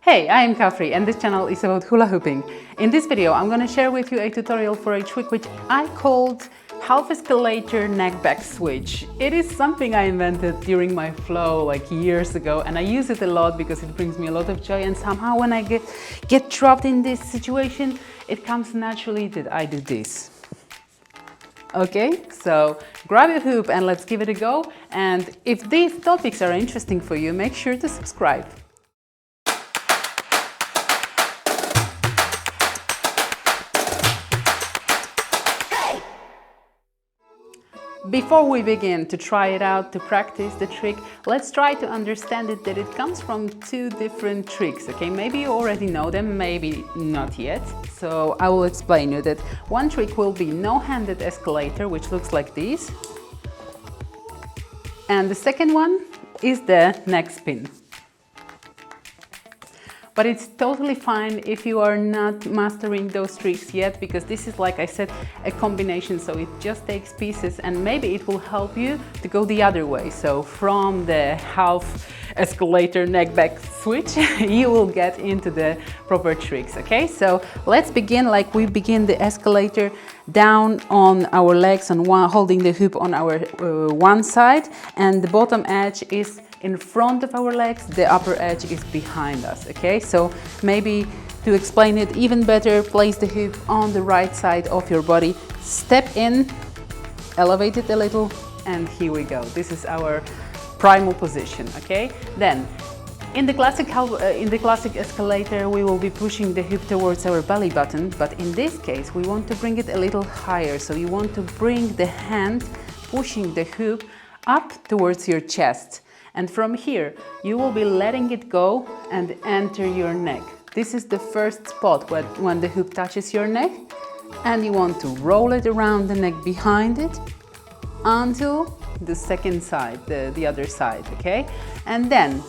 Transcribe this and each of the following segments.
Hey, I am Kafri and this channel is about hula hooping. In this video I'm going to share with you a tutorial for a trick which I called half escalator neck back switch. It is something I invented during my flow like years ago, and I use it a lot because it brings me a lot of joy, and somehow when I get dropped in this situation, it comes naturally that I do this. Okay, so grab your hoop and let's give it a go. And if these topics are interesting for you, make sure to subscribe. Before we begin to try it out, to practice the trick, let's try to understand it that it comes from two different tricks, okay? Maybe you already know them, maybe not yet. So I will explain you that one trick will be no-handed escalator, which looks like this. And the second one is the neck spin. But it's totally fine if you are not mastering those tricks yet, because this is, like I said, a combination, so it just takes pieces and maybe it will help you to go the other way. So from the half escalator neck back switch, you will get into the proper tricks, okay? So let's begin like we begin the escalator, down on our legs, on one, holding the hoop on our one side, and the bottom edge is in front of our legs, the upper edge is behind us, okay? So maybe to explain it even better, place the hoop on the right side of your body, step in, elevate it a little, and here we go. This is our primal position, okay? Then, in the classic escalator, we will be pushing the hoop towards our belly button, but in this case, we want to bring it a little higher. So you want to bring the hand pushing the hoop up towards your chest. And from here, you will be letting it go and enter your neck. This is the first spot when the hoop touches your neck, and you want to roll it around the neck behind it until the second side, the other side, okay? And then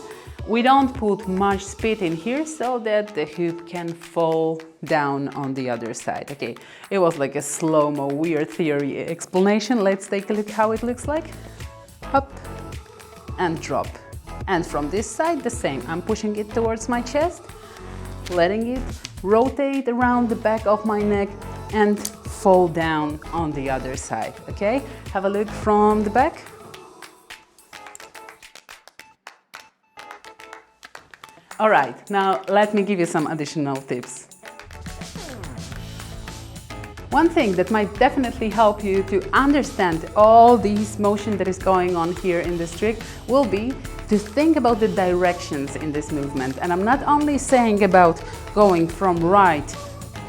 we don't put much speed in here so that the hoop can fall down on the other side, okay? It was like a slow-mo weird theory explanation. Let's take a look how it looks like. Up and drop. And from this side, the same. I'm pushing it towards my chest, letting it rotate around the back of my neck and fall down on the other side, okay? Have a look from the back. All right, now let me give you some additional tips. One thing that might definitely help you to understand all this motion that is going on here in this trick will be to think about the directions in this movement. And I'm not only saying about going from right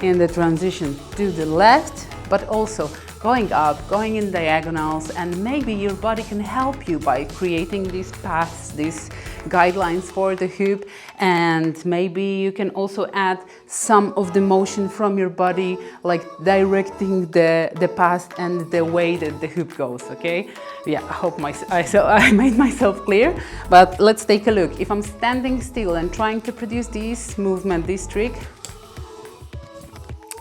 in the transition to the left, but also going up, going in diagonals, and maybe your body can help you by creating these paths, these guidelines for the hoop, and maybe you can also add some of the motion from your body, like directing the path and the way that the hoop goes, okay? Yeah, I hope I made myself clear, but let's take a look. If I'm standing still and trying to produce this movement, this trick,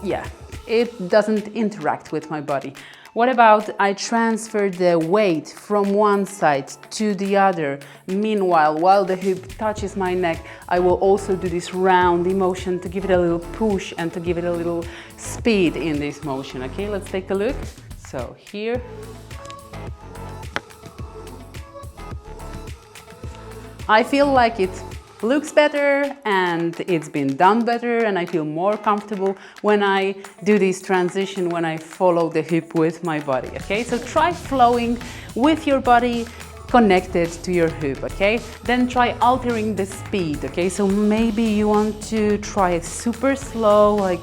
yeah, it doesn't interact with my body. What about I transfer the weight from one side to the other? Meanwhile, while the hoop touches my neck, I will also do this round motion to give it a little push and to give it a little speed in this motion. Okay, let's take a look. So here. I feel like it looks better and it's been done better, and I feel more comfortable when I do this transition, when I follow the hoop with my body, okay? So try flowing with your body connected to your hoop, okay? Then try altering the speed, okay? So maybe you want to try it super slow, like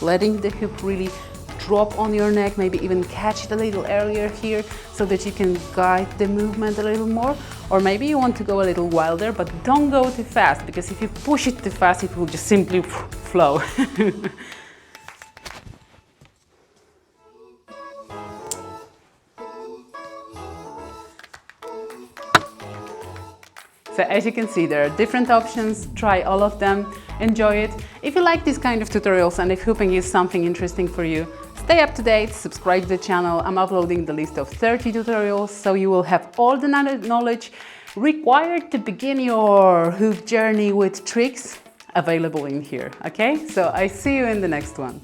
letting the hoop really drop on your neck, maybe even catch it a little earlier here so that you can guide the movement a little more. Or maybe you want to go a little wilder, but don't go too fast, because if you push it too fast, it will just simply flow. So as you can see, there are different options. Try all of them, enjoy it. If you like these kind of tutorials and if hooping is something interesting for you, stay up to date, subscribe to the channel. I'm uploading the list of 30 tutorials, so you will have all the knowledge required to begin your hoop journey with tricks available in here. Okay, so I see you in the next one.